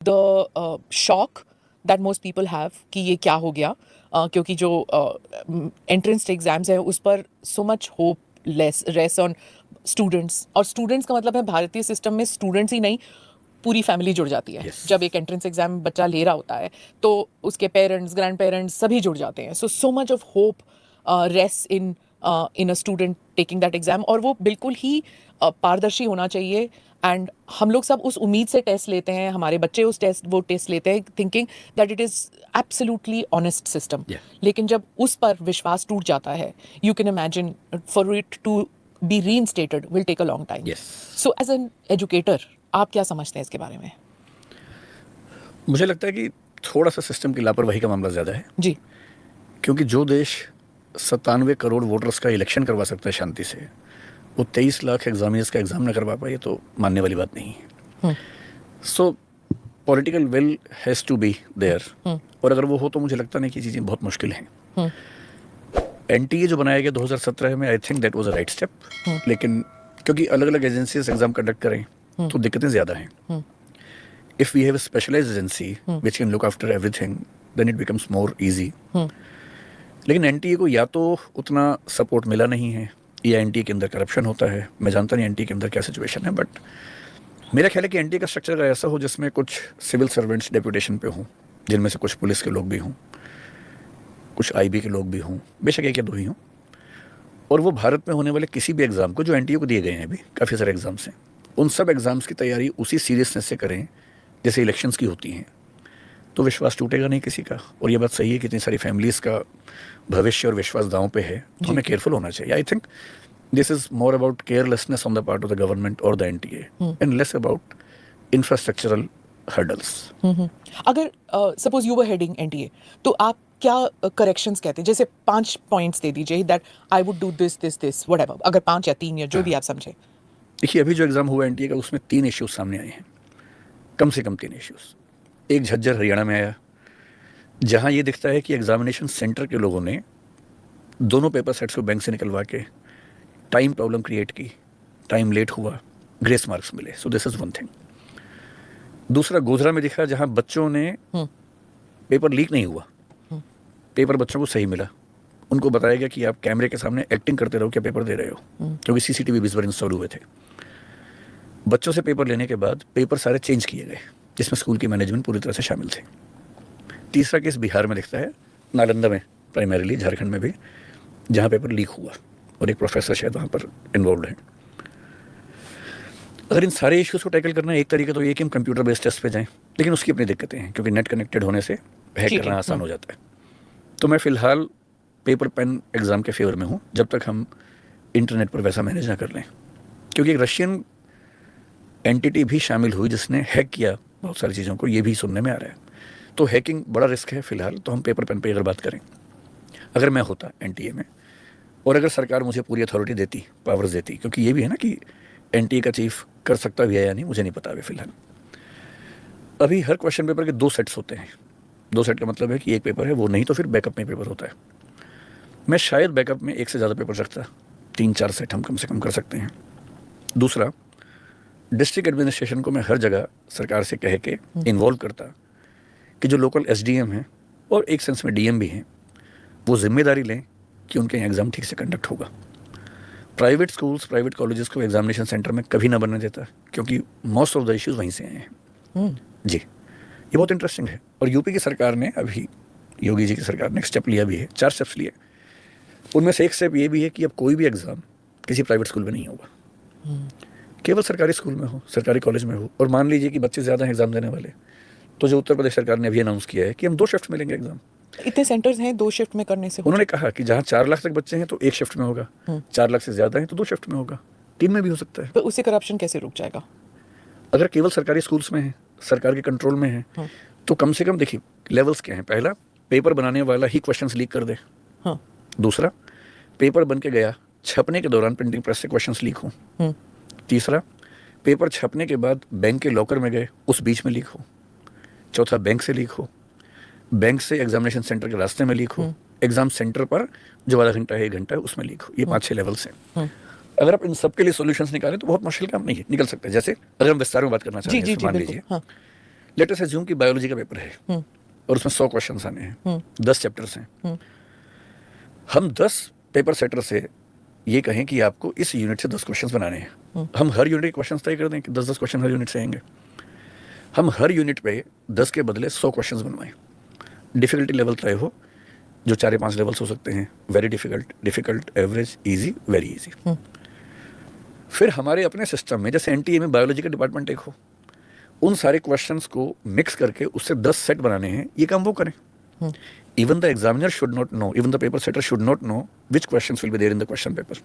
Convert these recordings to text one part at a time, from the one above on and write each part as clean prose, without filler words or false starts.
The shock that most people have कि ये क्या हो गया, क्योंकि जो एंट्रेंस एग्जाम्स है उस पर so much hope less rests on students, और स्टूडेंट्स का मतलब है भारतीय सिस्टम में स्टूडेंट्स ही नहीं, पूरी फैमिली जुड़ जाती है। Yes. जब एक एंट्रेंस एग्जाम बच्चा ले रहा होता है तो उसके पेरेंट्स, ग्रैंड पेरेंट्स सभी जुड़ जाते हैं। So much of hope rests in a student taking that exam, और वो बिल्कुल ही पारदर्शी होना चाहिए। एंड हम लोग सब उस उम्मीद से टेस्ट लेते हैं, हमारे बच्चे वो टेस्ट लेते हैं thinking that it is absolutely honest system. Yeah. लेकिन जब उस पर विश्वास टूट जाता है, you can imagine for it to be reinstated will take a long time. Yes. So as an educator आप क्या समझते हैं इसके बारे में? मुझे लगता है कि थोड़ा सा सिस्टम की लापरवाही का मामला ज़्यादा है, जी। क्योंकि जो देश 97 करोड़ वोटर्स का इलेक्शन करवा सकता है शांति से, वो 23 लाख एग्जामिनर्स का एग्ज़ाम न करवा पाए, तो मानने वाली बात नहीं है। So political will has to be there, और अगर वो हो तो मुझे लगता नहीं कि चीज़ें बहुत मुश्किल हैं। एनटीए जो बनाया गया 2017 में, I think that was a right step, लेकिन क्योंकि अलग अलग एजेंसीज एग्जाम कंडक्ट करें तो दिक्कतें ज़्यादा हैं। If we have a specialised agency which can look after everything, then it becomes more easy. लेकिन एनटीए को या तो उतना सपोर्ट मिला नहीं है, या एनटीए के अंदर करप्शन होता है। मैं जानता नहीं एनटीए के अंदर क्या सिचुएशन है, बट मेरा ख्याल है कि एनटीए का स्ट्रक्चर ऐसा हो जिसमें कुछ सिविल सर्वेंट्स डेप्यूटेशन पे हों, जिनमें से कुछ पुलिस के लोग भी हों, कुछ आईबी के लोग भी हों, बेशक एक या दो ही हों, और वो भारत में होने वाले किसी भी एग्ज़ाम को, जो एनटीए को दिए गए हैं अभी काफ़ी सारे एग्ज़ाम्स हैं, उन सब एग्ज़ाम्स की तैयारी उसी सीरियसनेस से करें जैसे इलेक्शंस की होती हैं, तो विश्वास टूटेगा नहीं किसी का। और ये बात सही है कि इतनी सारी फैमिलीज़ का भविष्य और विश्वास दांव पे है, तो हमें केयरफुल होना चाहिए। I think this is more about carelessness on the part of the government और the NTA, and less about infrastructural hurdles. अगर suppose you were heading NTA, तो आप क्या करेक्शंस कहते हैं? जैसे 5 पॉइंट्स दे दीजिए that I would do this this this whatever, अगर 5 या 3 या जो भी आप समझे। देखिए, अभी जो एग्ज़ाम हुआ एनटीए का, उसमें 3 इश्यूज सामने आए हैं, कम से कम 3 इश्यूज। एक झज्जर हरियाणा में आया, जहां ये दिखता है कि एग्जामिनेशन सेंटर के लोगों ने दोनों पेपर सेट्स को बैंक से निकलवा के टाइम प्रॉब्लम क्रिएट की, टाइम लेट हुआ, ग्रेस मार्क्स मिले। So this is one thing. दूसरा गोधरा में दिखा, जहां बच्चों ने पेपर लीक नहीं हुआ, पेपर बच्चों को सही मिला। उनको बताया गया कि आप कैमरे के सामने एक्टिंग करते रहो, क्या पेपर दे रहे हो, क्योंकि सीसीटीवी भी इस बार इंस्टॉल हुए थे। बच्चों से पेपर लेने के बाद पेपर सारे चेंज किए गए, जिसमें स्कूल की मैनेजमेंट पूरी तरह से शामिल थे। तीसरा केस बिहार में दिखता है, नालंदा में, प्राइमरीली झारखंड में भी, जहाँ पेपर लीक हुआ और एक प्रोफेसर शायद वहाँ पर इन्वॉल्व है। अगर इन सारे इश्यूज़ को टैकल करना है, एक तरीका तो ये कि हम कंप्यूटर बेस्ड टेस्ट पे जाएं, लेकिन उसकी अपनी दिक्कतें हैं, क्योंकि नेट कनेक्टेड होने से हैक करना आसान हो जाता है। तो मैं फ़िलहाल पेपर पेन एग्ज़ाम के फेवर में हूँ, जब तक हम इंटरनेट पर वैसा मैनेज ना कर लें। क्योंकि एक रशियन एंटिटी भी शामिल हुई जिसने हैक किया बहुत सारी चीज़ों को, ये भी सुनने में आ रहा है। तो हैकिंग बड़ा रिस्क है फ़िलहाल, तो हम पेपर पेन पे अगर बात करें, अगर मैं होता एनटीए में, और अगर सरकार मुझे पूरी अथॉरिटी देती, पावर्स देती, क्योंकि ये भी है ना कि एनटीए का चीफ कर सकता भी है या नहीं, मुझे नहीं पता अभी फ़िलहाल। अभी हर क्वेश्चन पेपर के 2 सेट्स होते हैं। 2 सेट का मतलब है कि एक पेपर है, वो नहीं तो फिर बैकअप में पेपर होता है। मैं शायद बैकअप में 1 से ज़्यादा पेपर रखता, 3-4 सेट हम कम से कम कर सकते हैं। दूसरा, डिस्ट्रिक्ट एडमिनिस्ट्रेशन को मैं हर जगह सरकार से कह के इन्वॉल्व करता कि जो लोकल एसडीएम हैं और एक सेंस में डीएम भी हैं, वो जिम्मेदारी लें कि उनके यहाँ एग्ज़ाम ठीक से कंडक्ट होगा। प्राइवेट स्कूल्स, प्राइवेट कॉलेजेस को एग्जामिनेशन सेंटर में कभी ना बनने देता, क्योंकि मोस्ट ऑफ द इश्यूज़ वहीं से आए हैं। जी, ये बहुत इंटरेस्टिंग है। और यूपी की सरकार ने, अभी योगी जी की सरकार ने एक स्टेप लिया भी है, 4 स्टेप्स लिए। उनमें से एक स्टेप ये भी है कि अब कोई भी एग्ज़ाम किसी प्राइवेट स्कूल में नहीं होगा, केवल सरकारी स्कूल में हो, सरकारी कॉलेज में हो। और मान लीजिए कि बच्चे ज़्यादा हैं एग्ज़ाम देने वाले, तो जो उत्तर प्रदेश सरकार ने अभी अनाउंस किया है कि हम 2 शिफ्ट में लेंगे एग्ज़ाम। इतने सेंटर्स हैं, 2 शिफ्ट में करने से उन्होंने कहा कि जहाँ 4 लाख तक बच्चे हैं तो 1 शिफ्ट में होगा, 4 लाख से ज़्यादा हैं तो 2 शिफ्ट में होगा, 3 में भी हो सकता है। तो उससे करप्शन कैसे रुक जाएगा? अगर केवल सरकारी स्कूल्स में है, सरकार के कंट्रोल में है, तो कम से कम देखिए लेवल्स क्या हैं। पहला, पेपर बनाने वाला ही क्वेश्चंस लीक कर दे। दूसरा, पेपर बन के गया, छपने के दौरान प्रिंटिंग प्रेस से क्वेश्चंस लीक हो। तीसरा, पेपर छपने के बाद बैंक के लॉकर में गए, उस बीच में लीक हो। चौथा, बैंक से लीक हो, बैंक से एग्जामिनेशन सेंटर के रास्ते में लीक हो, एग्जाम सेंटर पर जो आधा घंटा है, 1 घंटा है, उसमें लीक हो। ये 5-6 लेवल्स हैं। अगर आप इन सब के लिए सॉल्यूशंस निकालें तो बहुत मुश्किल काम नहीं है, निकल सकते हैं। जैसे अगर हम विस्तार में बात करना चाहें, मान लीजिए लेट अस अज्यूम कि बायोलॉजी का पेपर है और उसमें 100 क्वेश्चंस आने हैं, 10 चैप्टर्स हैं। हम 10 पेपर सेटर से ये कहें कि आपको इस यूनिट से 10 क्वेश्चंस बनाने हैं, हम हर यूनिट के क्वेश्चंस तय कर दें कि 10-10 क्वेश्चन हर यूनिट से आएंगे। हम हर यूनिट पे 10 के बदले 100 क्वेश्चंस बनवाएं। डिफिकल्टी लेवल तय हो, जो 4 या 5 लेवल्स हो सकते हैं, very difficult, difficult, average, easy, very easy. फिर हमारे अपने सिस्टम में जैसे एनटीए में बायोलॉजी का डिपार्टमेंट एक हो, उन सारे क्वेश्चंस को मिक्स करके उससे 10 सेट बनाने हैं, ये काम वो करें। Even the examiner should not know, even the paper setter should not know which questions will be there in the question paper.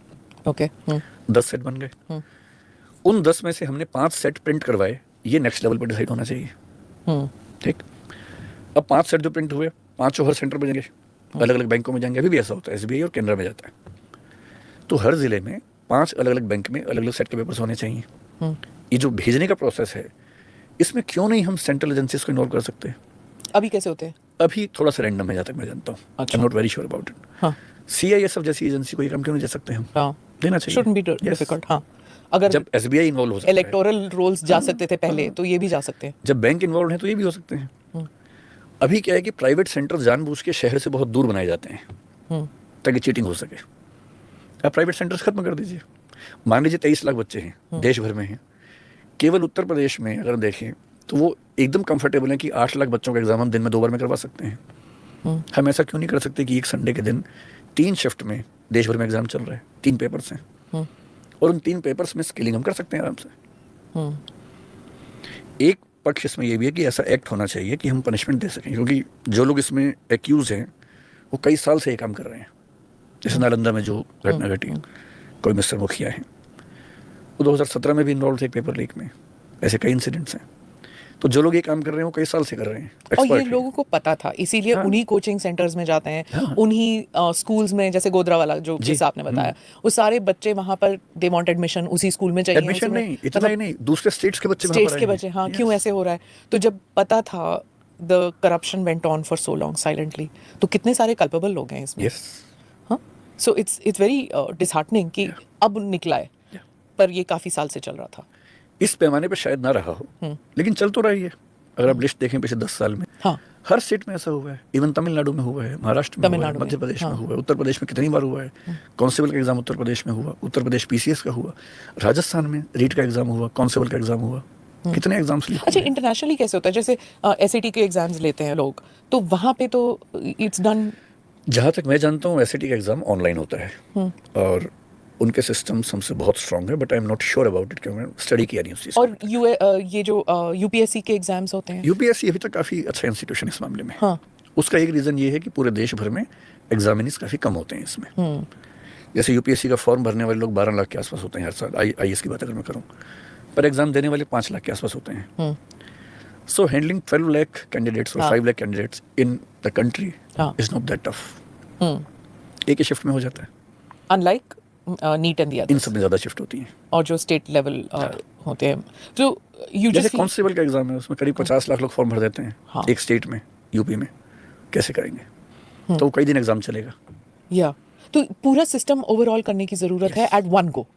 Okay. 10 set बन गए। उन 10 में से हमने 5 सेट प्रिंट करवाए, ये नेक्स्ट लेवल पर डिसाइड होना चाहिए। ठीक, अब 5 सेट जो प्रिंट हुए, 5 हर सेंटर में जाएंगे, अलग अलग बैंकों में जाएंगे। अभी भी ऐसा होता है, एसबीआई और केनरा में जाता है। तो हर जिले में 5 अलग अलग बैंक में अलग अलग सेट के पेपर्स होने चाहिए। ये जो भेजने का प्रोसेस है, इसमें क्यों नहीं हम सेंट्रल एजेंसीज को इन्वॉल्व कर सकते हैं? अभी कैसे होते हैं? अभी थोड़ा सा रैंडम है, जहाँ तक मैं जानता हूँ। I am not very sure about it. हाँ, सीआईएसएफ जैसी एजेंसी को ये काम क्यों नहीं दे सकते हम? हाँ, देना चाहिए। shouldn't be difficult। हाँ, अगर जब एसबीआई इन्वॉल्व हो सकता है, इलेक्टोरल रोल्स जा सकते थे पहले, तो ये भी जा सकते हैं। जब बैंक इन्वॉल्व है तो ये भी हो सकते हैं। अभी क्या है कि प्राइवेट सेंटर जानबूझ के शहर से बहुत दूर बनाए जाते हैं ताकि चीटिंग हो सके। आप प्राइवेट सेंटर्स खत्म कर दीजिए। मान लीजिए 23 लाख बच्चे हैं, देश भर में हैं, केवल उत्तर प्रदेश में अगर देखें तो वो एकदम कंफर्टेबल है कि 8 लाख बच्चों का एग्जाम हम दिन में 2 बार में करवा सकते हैं। हम ऐसा क्यों नहीं कर सकते कि एक संडे के दिन 3 शिफ्ट में देश भर में एग्जाम चल रहा है, 3 पेपर्स हैं, और उन 3 पेपर्स में स्किलिंग हम कर सकते हैं आराम से। एक पक्ष इसमें यह भी है कि ऐसा एक्ट होना चाहिए कि हम पनिशमेंट दे सकें, क्योंकि जो लोग इसमें एक्यूज हैं वो कई साल से ये काम कर रहे हैं। जैसे नालंदा में जो घटना घटी, कोई मिस्टर मुखिया है, वो 2017 में भी इन्वॉल्व थे एक पेपर लीक में। ऐसे कई इंसिडेंट्स हैं। तो जो लोग ये काम कर रहे हैं वो कई साल से कर रहे हैं, और ये हैं। लोगों को पता था, इसीलिए उन्हीं कोचिंग सेंटर्स में जाते हैं, उन्हीं स्कूल्स में, जैसे गोदरा वाला जो केस आपने बताया, वो सारे बच्चे वहां पर दे वांट एडमिशन, उसी स्कूल में चाहिए। एडमिशन नहीं, इतना ही नहीं, दूसरे स्टेट्स के बच्चे स्टेट्स के बच्चे। हाँ, क्यों ऐसे हो रहा है? तो जब पता था, the corruption went on for so long silently, तो कितने सारे कल्पेबल लोग हैं इसमें। हाँ, सो इट्स वेरी डिसहार्टनिंग कि अब निकला है, पर ये काफी साल से चल रहा था। इस पैमाने पे शायद ना रहा हो, लेकिन चल तो रही है। अगर आप लिस्ट देखें पिछले 10 साल में, हाँ, हर स्टेट में ऐसा हुआ है। इवन तमिलनाडु में हुआ है, महाराष्ट्र में हुआ है, मध्य प्रदेश में हुआ है, उत्तर प्रदेश में कितनी बार हुआ है। कांस्टेबल का एग्जाम उत्तर प्रदेश में हुआ, उत्तर प्रदेश पीसीएस का हुआ, राजस्थान में रीट का एग्जाम हुआ, कांस्टेबल का एग्जाम हुआ, कितने एग्जाम्स लिए। अच्छा, इंटरनेशनली कैसे होता है? जैसे एसएटी के एग्जाम्स लेते हैं लोग, तो वहां पे तो इट्स डन। जहाँ तक मैं जानता हूँ एसएटी का एग्जाम ऑनलाइन होता है, और उनके सिस्टम्स हमसे बहुत स्ट्रांग है, but I am not sure about it, क्योंकि मैंने स्टडी किया नहीं उस चीज़। और ये जो यूपीएससी के एग्जाम्स होते हैं, यूपीएससी अभी तक काफ़ी अच्छा इंस्टीट्यूशन इस मामले में। हाँ, उसका एक रीज़न ये है कि पूरे देश भर में एग्जामिनीज काफ़ी कम होते हैं इसमें। जैसे यूपीएससी का फॉर्म भरने वाले लोग 12 लाख के आसपास होते हैं हर साल, आईएएस की बात अगर मैं करूँ, पर एग्जाम देने वाले 5 लाख के आसपास होते हैं। सो हैंडलिंग 12 लाख कैंडिडेट्स और 5 lakh candidates in the country is not that tough. एक ही शिफ्ट में हो जाता है, unlike NEET and the others. इन सब में ज़्यादा शिफ्ट होती हैं, और जो स्टेट लेवल होते हैं, तो जैसे कांस्टेबल का एग्जाम है, उसमें करीब 50 लाख लोग फॉर्म भर देते हैं। हाँ, एक स्टेट में, यूपी में कैसे करेंगे? तो कई दिन एग्जाम चलेगा। या तो पूरा सिस्टम ओवरऑल करने की जरूरत है एट वन गो।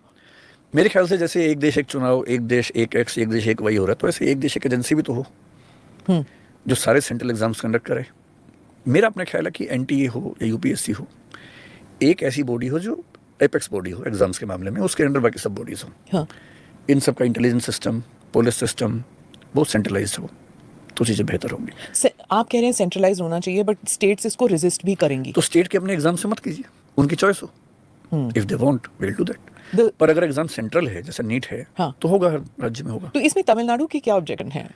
मेरे ख्याल से जैसे एक देश एक चुनाव, एक देश एक एक्स, एक देश एक वही हो रहा है, तो ऐसे एक देश एक एजेंसी भी तो हो जो सारे सेंट्रल एग्जाम्स कंडक्ट करे। मेरा अपना ख्याल है कि एनटीए हो या यूपीएससी हो, एक ऐसी बॉडी हो जो एपेक्स बॉडी हो एग्जाम्स के मामले में, उसके अंडर बाकी सब बॉडीज हो। हाँ, इन सब का इंटेलिजेंस सिस्टम, पुलिस सिस्टम बहुत सेंट्रलाइज हो, तो चीज़ें बेहतर होंगी। आप कह रहे हैं सेंट्रलाइज होना चाहिए, बट स्टेट्स इसको रेजिस्ट भी करेंगी। तो स्टेट के अपने एग्जाम से मत कीजिए, उनकी चॉइस हो। If they want will do that. पर अगर एग्जाम सेंट्रल है, जैसे नीट है, हाँ, तो होगा, हर राज्य में होगा। तो इसमें तमिलनाडु की क्या ऑब्जेक्शन है?